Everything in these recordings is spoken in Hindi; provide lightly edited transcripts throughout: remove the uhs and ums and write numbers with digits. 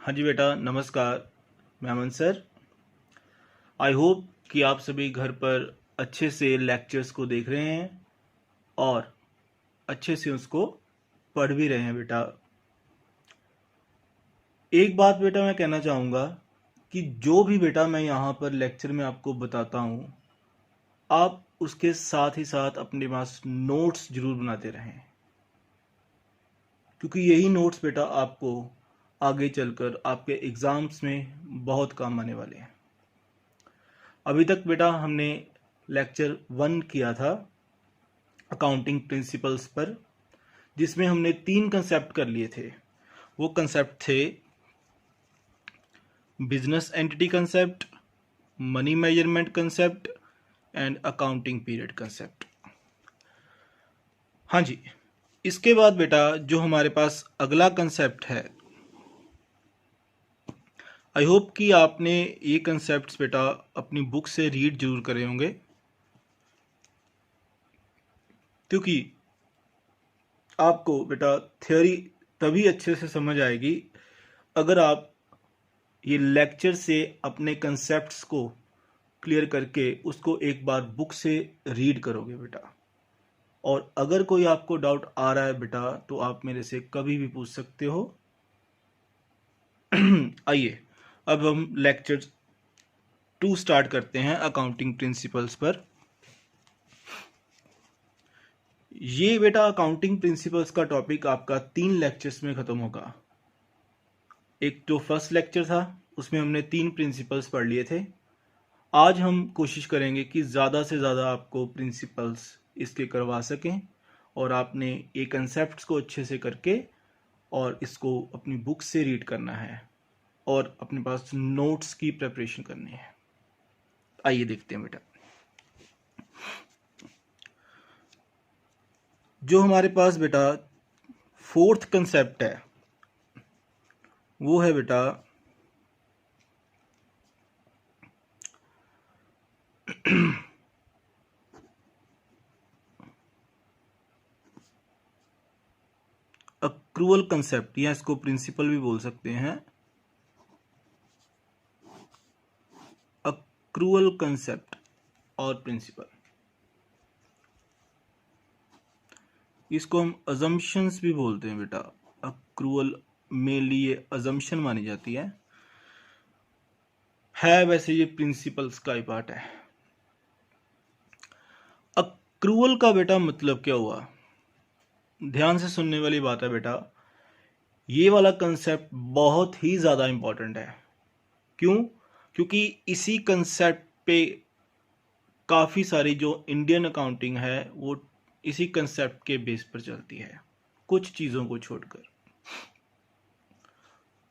हाँ जी बेटा, नमस्कार। मैं अमन सर। आई होप कि आप सभी घर पर अच्छे से लेक्चर्स को देख रहे हैं और अच्छे से उसको पढ़ भी रहे हैं बेटा। एक बात बेटा मैं कहना चाहूँगा कि जो भी बेटा मैं यहाँ पर लेक्चर में आपको बताता हूँ, आप उसके साथ ही साथ अपने पास नोट्स जरूर बनाते रहें, क्योंकि यही नोट्स बेटा आपको आगे चलकर आपके एग्ज़ाम्स में बहुत काम आने वाले हैं। अभी तक बेटा हमने लेक्चर 1 किया था अकाउंटिंग प्रिंसिपल्स पर, जिसमें हमने 3 कंसेप्ट कर लिए थे। वो कंसेप्ट थे business entity concept, money measurement concept and accounting period concept. हाँ जी, इसके बाद बेटा जो हमारे पास अगला कंसेप्ट है, आई होप कि आपने ये कंसेप्ट्स बेटा अपनी बुक से रीड जरूर करे होंगे, क्योंकि आपको बेटा थ्योरी तभी अच्छे से समझ आएगी अगर आप ये लेक्चर से अपने कंसेप्ट्स को क्लियर करके उसको एक बार बुक से रीड करोगे बेटा। और अगर कोई आपको डाउट आ रहा है बेटा तो आप मेरे से कभी भी पूछ सकते हो। आइए अब हम लेक्चर 2 स्टार्ट करते हैं अकाउंटिंग प्रिंसिपल्स पर। ये बेटा अकाउंटिंग प्रिंसिपल्स का टॉपिक आपका 3 लेक्चर्स में खत्म होगा। एक जो फर्स्ट लेक्चर था उसमें हमने 3 प्रिंसिपल्स पढ़ लिए थे। आज हम कोशिश करेंगे कि ज़्यादा से ज़्यादा आपको प्रिंसिपल्स इसके करवा सकें और आपने ये कंसेप्ट्स को अच्छे से करके और इसको अपनी बुक से रीड करना है और अपने पास नोट्स की प्रिपरेशन करनी है। आइए देखते हैं बेटा। जो हमारे पास बेटा फोर्थ कंसेप्ट है वो है बेटा अक्रूवल कंसेप्ट, या इसको प्रिंसिपल भी बोल सकते हैं। अक्रूवल कंसेप्ट और प्रिंसिपल, इसको हम अजम्पशंस भी बोलते हैं बेटा। अक्रूवल मेनली ये अजम्पशन मानी जाती है वैसे ये प्रिंसिपल्स का ही पार्ट है। अक्रूवल का बेटा मतलब क्या हुआ, ध्यान से सुनने वाली बात है बेटा। ये वाला कंसेप्ट बहुत ही ज़्यादा इंपॉर्टेंट है। क्यों? क्योंकि इसी कंसेप्ट पे काफ़ी सारी जो इंडियन अकाउंटिंग है वो इसी कंसेप्ट के बेस पर चलती है, कुछ चीज़ों को छोड़कर।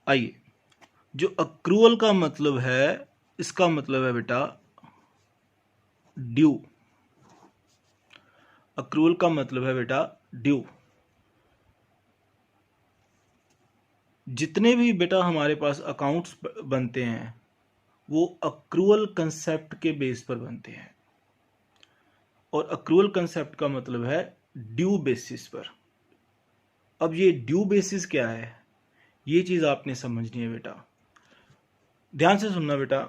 आइए, जो अक्रूवल का मतलब है, इसका मतलब है बेटा ड्यू। अक्रूवल का मतलब है बेटा ड्यू। जितने भी बेटा हमारे पास अकाउंट्स बनते हैं वो अक्रूवल कंसेप्ट के बेस पर बनते हैं, और अक्रूवल कंसेप्ट का मतलब है ड्यू बेसिस पर। अब ये ड्यू बेसिस क्या है, ये चीज़ आपने समझनी है बेटा। ध्यान से सुनना बेटा।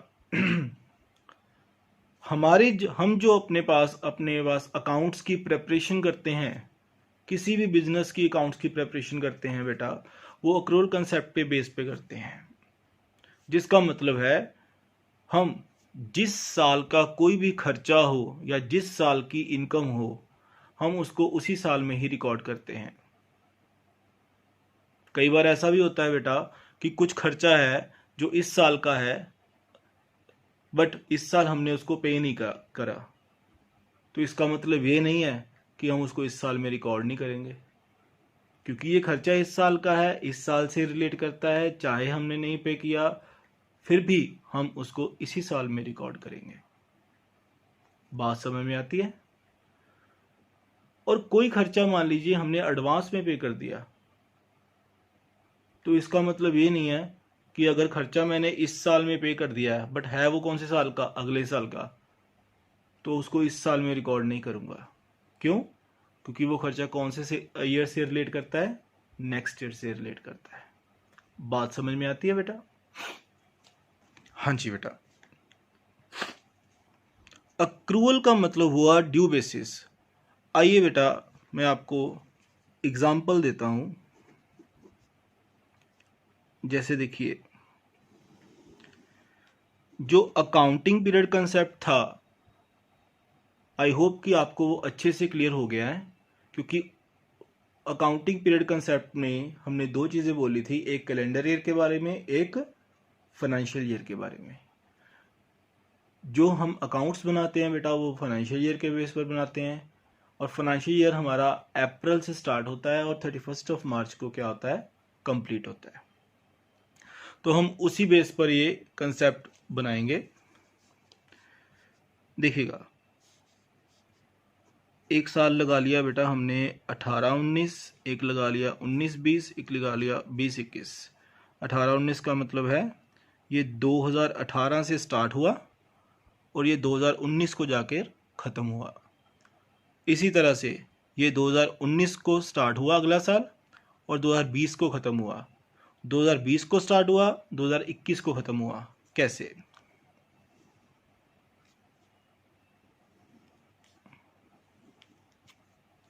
हम जो अपने पास अकाउंट्स की प्रिपरेशन करते हैं, किसी भी बिजनेस की अकाउंट्स की प्रिपरेशन करते हैं बेटा, वो अक्रूवल कंसेप्ट पे बेस पे करते हैं। जिसका मतलब है हम जिस साल का कोई भी खर्चा हो या जिस साल की इनकम हो, हम उसको उसी साल में ही रिकॉर्ड करते हैं। कई बार ऐसा भी होता है बेटा कि कुछ खर्चा है जो इस साल का है, बट इस साल हमने उसको पे नहीं करा, तो इसका मतलब ये नहीं है कि हम उसको इस साल में रिकॉर्ड नहीं करेंगे, क्योंकि ये खर्चा इस साल का है, इस साल से रिलेट करता है, चाहे हमने नहीं पे किया फिर भी हम उसको इसी साल में रिकॉर्ड करेंगे। बात समझ में आती है? और कोई खर्चा मान लीजिए हमने एडवांस में पे कर दिया, तो इसका मतलब ये नहीं है कि अगर खर्चा मैंने इस साल में पे कर दिया है बट है वो कौन से साल का, अगले साल का, तो उसको इस साल में रिकॉर्ड नहीं करूंगा। क्यों? क्योंकि वो खर्चा कौन से ईयर से रिलेट करता है, नेक्स्ट ईयर से रिलेट करता है। बात समझ में आती है बेटा? हाँ जी बेटा। अक्रूवल का मतलब हुआ ड्यू बेसिस। आइए बेटा मैं आपको एग्जाम्पल देता हूं। जैसे देखिए, जो अकाउंटिंग पीरियड कंसेप्ट था, आई होप कि आपको वो अच्छे से क्लियर हो गया है, क्योंकि अकाउंटिंग पीरियड कंसेप्ट में हमने दो चीज़ें बोली थी, एक कैलेंडर ईयर के बारे में, एक फाइनेंशियल ईयर के बारे में। जो हम अकाउंट्स बनाते हैं बेटा वो फाइनेंशियल ईयर के बेस पर बनाते हैं, और फाइनेंशियल ईयर हमारा अप्रैल से स्टार्ट होता है और 31 मार्च को क्या होता है, कंप्लीट होता है। तो हम उसी बेस पर ये कंसेप्ट बनाएंगे। देखिएगा, एक साल लगा लिया बेटा हमने 18-19, एक लगा लिया 19-20, एक लगा लिया 20-21। 18-19 का मतलब है ये 2018 से स्टार्ट हुआ और ये 2019 को जाकर ख़त्म हुआ। इसी तरह से ये 2019 को स्टार्ट हुआ अगला साल और 2020 को ख़त्म हुआ। 2020 को स्टार्ट हुआ, 2021 को ख़त्म हुआ। कैसे?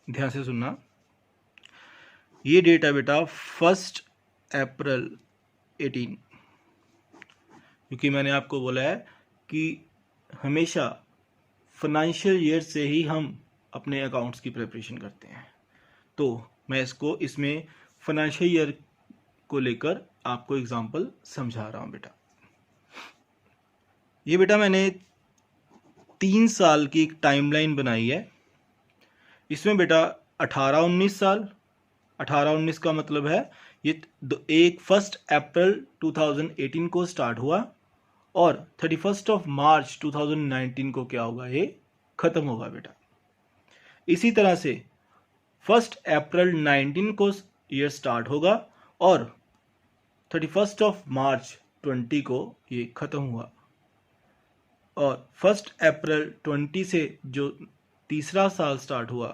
ध्यान से सुनना। ये डेट है बेटा 1 अप्रैल 18, क्योंकि मैंने आपको बोला है कि हमेशा फाइनेंशियल ईयर से ही हम अपने अकाउंट्स की प्रिपरेशन करते हैं। तो मैं इसमें फाइनेंशियल ईयर को लेकर आपको एग्जांपल समझा रहा हूं बेटा। ये बेटा मैंने 3 साल की एक टाइमलाइन बनाई है। इसमें बेटा 18-19 साल, 18-19 का मतलब है ये 1 अप्रैल 2018 को स्टार्ट हुआ और 31 मार्च 2019 को क्या होगा, ये खत्म होगा बेटा। इसी तरह से 1 अप्रैल 19 को ईयर स्टार्ट होगा और 31 मार्च 20 को ये खत्म हुआ, और 1 अप्रैल 20 से जो तीसरा साल स्टार्ट हुआ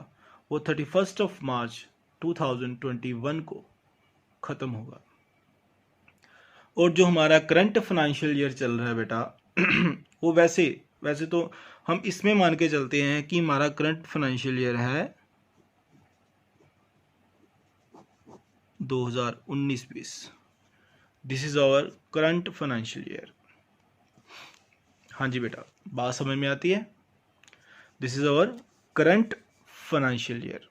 वो 31 मार्च 2021 को खत्म होगा। और जो हमारा करंट फाइनेंशियल ईयर चल रहा है बेटा वो वैसे तो हम इसमें मान के चलते हैं कि हमारा करंट फाइनेंशियल ईयर है 2019-20। This is our current financial year. हाँ जी बेटा, बात समझ में आती है? This is our current financial year.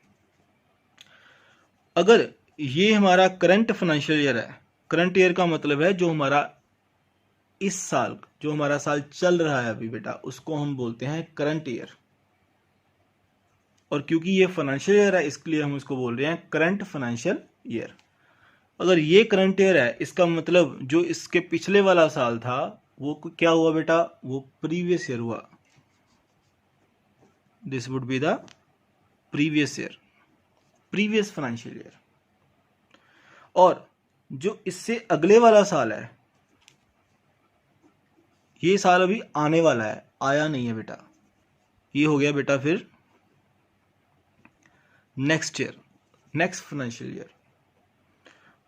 अगर ये हमारा करंट फाइनेंशियल ईयर है, करंट ईयर का मतलब है जो हमारा इस साल, जो हमारा साल चल रहा है अभी बेटा, उसको हम बोलते हैं करंट ईयर। और क्योंकि ये फाइनेंशियल ईयर है इसलिए हम इसको बोल रहे हैं करंट फाइनेंशियल ईयर। अगर ये करंट ईयर है, इसका मतलब जो इसके पिछले वाला साल था वो क्या हुआ बेटा, वो प्रीवियस ईयर हुआ। This would be the previous year, previous financial year. और जो इससे अगले वाला साल है, ये साल अभी आने वाला है, आया नहीं है बेटा, ये हो गया बेटा फिर next year, next financial year.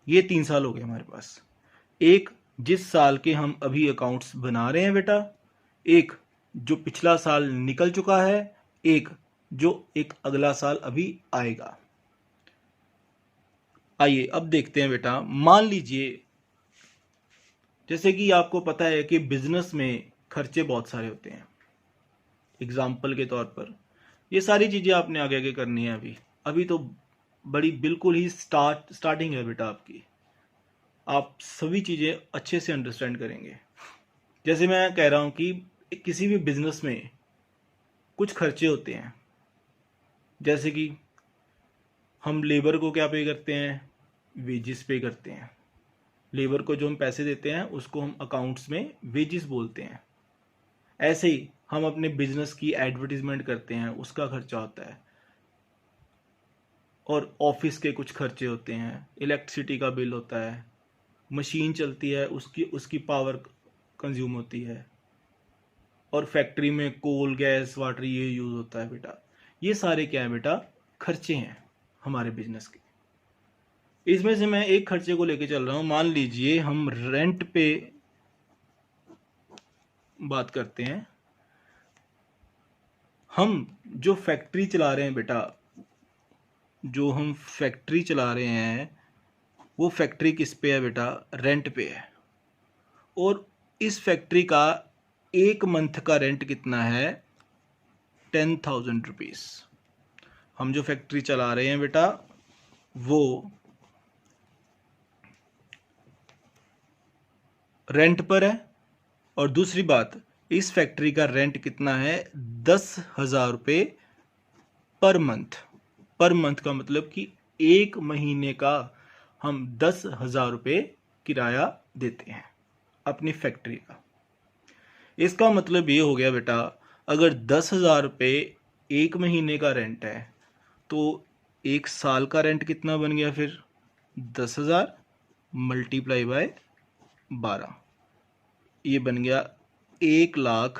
ये 3 साल हो गए हमारे पास। एक जिस साल के हम अभी अकाउंट्स बना रहे हैं बेटा, एक जो पिछला साल निकल चुका है, एक जो एक अगला साल अभी आएगा। आइए अब देखते हैं बेटा। मान लीजिए जैसे कि आपको पता है कि बिजनेस में खर्चे बहुत सारे होते हैं। एग्जाम्पल के तौर पर ये सारी चीजें आपने आगे आगे करनी है। अभी तो बड़ी बिल्कुल ही स्टार्टिंग है बेटा आपकी। आप सभी चीजें अच्छे से अंडरस्टैंड करेंगे। जैसे मैं कह रहा हूं कि किसी भी बिजनेस में कुछ खर्चे होते हैं, जैसे कि हम लेबर को क्या पे करते हैं, वेजिस पे करते हैं। लेबर को जो हम पैसे देते हैं उसको हम अकाउंट्स में वेजिस बोलते हैं। ऐसे ही हम अपने बिजनेस की एडवर्टीजमेंट करते हैं, उसका खर्चा होता है। और ऑफिस के कुछ खर्चे होते हैं, इलेक्ट्रिसिटी का बिल होता है, मशीन चलती है उसकी पावर कंज्यूम होती है, और फैक्ट्री में कोल गैस वाटर ये यूज होता है बेटा। ये सारे क्या है बेटा, खर्चे हैं हमारे बिजनेस के। इसमें से मैं एक खर्चे को लेके चल रहा हूं। मान लीजिए हम रेंट पे बात करते हैं। हम जो फैक्ट्री चला रहे हैं बेटा, जो हम फैक्ट्री चला रहे हैं, वो फैक्ट्री किस पे है बेटा? रेंट पे है। और इस फैक्ट्री का एक मंथ का रेंट कितना है? 10,000 रुपीज। हम जो फैक्ट्री चला रहे हैं बेटा वो रेंट पर है। और दूसरी बात, इस फैक्ट्री का रेंट कितना है? 10,000 रुपये पर मंथ। पर मंथ का मतलब कि एक महीने का हम 10,000 रुपये किराया देते हैं अपनी फैक्ट्री का। इसका मतलब ये हो गया बेटा, अगर 10,000 रुपये एक महीने का रेंट है तो एक साल का रेंट कितना बन गया फिर? 10,000 मल्टीप्लाई बाय 12, ये बन गया 1,00,000।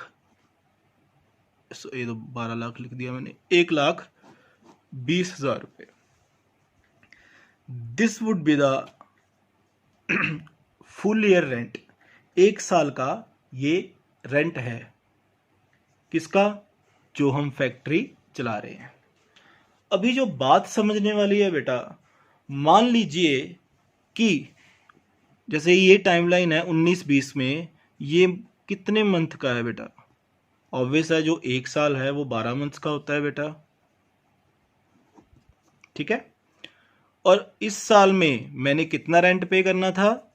ये तो 12 लाख लिख दिया मैंने, 1,20,000 रुपये। This would be the full year rent. एक साल का ये रेंट है। किसका? जो हम फैक्ट्री चला रहे हैं। अभी जो बात समझने वाली है बेटा, मान लीजिए कि जैसे ये टाइमलाइन है 19-20 में, ये कितने मंथ का है बेटा? ऑब्वियस है, जो एक साल है वो 12 मंथ्स का होता है बेटा, ठीक है। और इस साल में मैंने कितना रेंट पे करना था?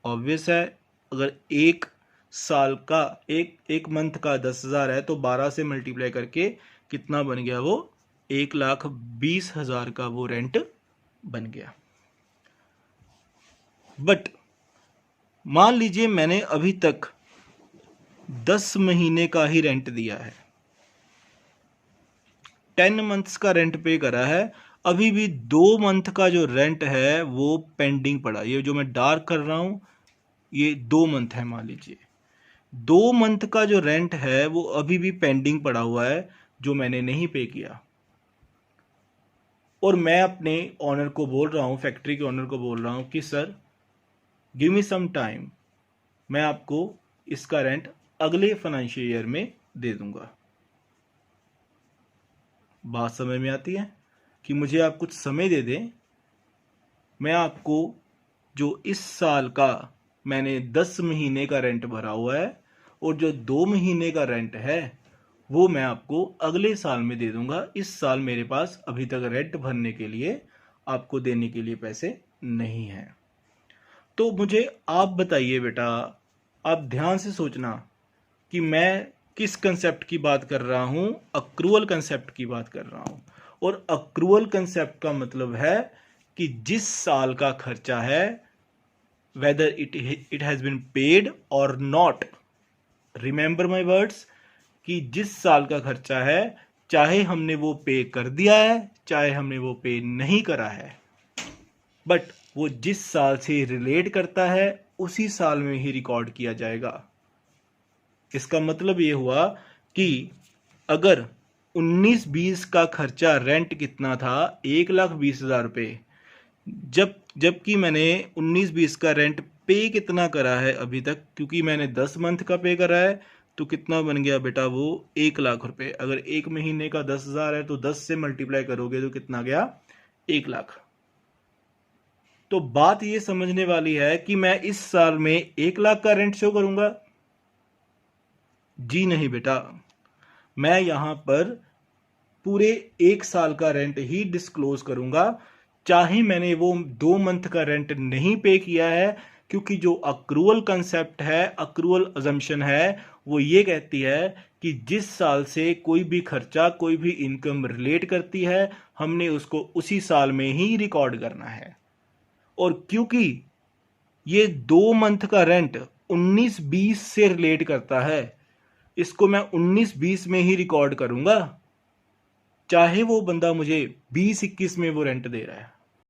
ऑब्वियस है, अगर एक साल का एक मंथ का 10,000 है तो 12 से मल्टीप्लाई करके कितना बन गया? वो 1,20,000 का वो रेंट बन गया। बट मान लीजिए मैंने अभी तक 10 महीने का ही रेंट दिया है, 10 मंथ्स का रेंट पे करा है, अभी भी 2 मंथ का जो रेंट है वो पेंडिंग पड़ा। ये जो मैं डार्क कर रहा हूं ये 2 मंथ है। मान लीजिए 2 मंथ का जो रेंट है वो अभी भी पेंडिंग पड़ा हुआ है, जो मैंने नहीं पे किया। और मैं अपने ऑनर को बोल रहा हूं, फैक्ट्री के ऑनर को बोल रहा हूं कि sir give me some time, मैं आपको इसका रेंट अगले फाइनेंशियल ईयर में दे दूंगा। बात समझ में आती है कि मुझे आप कुछ समय दे दें, मैं आपको जो इस साल का मैंने 10 महीने का रेंट भरा हुआ है और जो 2 महीने का रेंट है वो मैं आपको अगले साल में दे दूंगा। इस साल मेरे पास अभी तक रेंट भरने के लिए, आपको देने के लिए पैसे नहीं हैं। तो मुझे आप बताइए बेटा, आप ध्यान से सोचना कि मैं किस कंसेप्ट की बात कर रहा हूं? अक्रूअल कंसेप्ट की बात कर रहा हूं। और अक्रूअल कंसेप्ट का मतलब है कि जिस साल का खर्चा है, whether it has been paid और नॉट, रिमेंबर माय वर्ड्स, कि जिस साल का खर्चा है, चाहे हमने वो पे कर दिया है चाहे हमने वो पे नहीं करा है, बट वो जिस साल से रिलेट करता है उसी साल में ही रिकॉर्ड किया जाएगा। इसका मतलब ये हुआ कि अगर 19-20 का खर्चा रेंट कितना था? 1,20,000 रुपये। जबकि मैंने 19-20 का रेंट पे कितना करा है अभी तक, क्योंकि मैंने 10 मंथ का पे करा है, तो कितना बन गया बेटा? वो 1,00,000 रुपये। अगर एक महीने का 10,000 है तो 10 से मल्टीप्लाई करोगे तो कितना गया? 1,00,000। तो बात ये समझने वाली है कि मैं इस साल में 1,00,000 का रेंट शो करूंगा? जी नहीं बेटा, मैं यहां पर पूरे एक साल का रेंट ही डिस्क्लोज करूंगा, चाहे मैंने वो 2 मंथ का रेंट नहीं पे किया है, क्योंकि जो अक्रूअल कंसेप्ट है, अक्रूअल अजम्पशन है, वो ये कहती है कि जिस साल से कोई भी खर्चा, कोई भी इनकम रिलेट करती है, हमने उसको उसी साल में ही रिकॉर्ड करना है। और क्योंकि ये 2 मंथ का रेंट 19-20 से रिलेट करता है, इसको मैं 19-20 में ही रिकॉर्ड करूंगा, चाहे वो बंदा मुझे 20-21 में वो रेंट दे रहा है।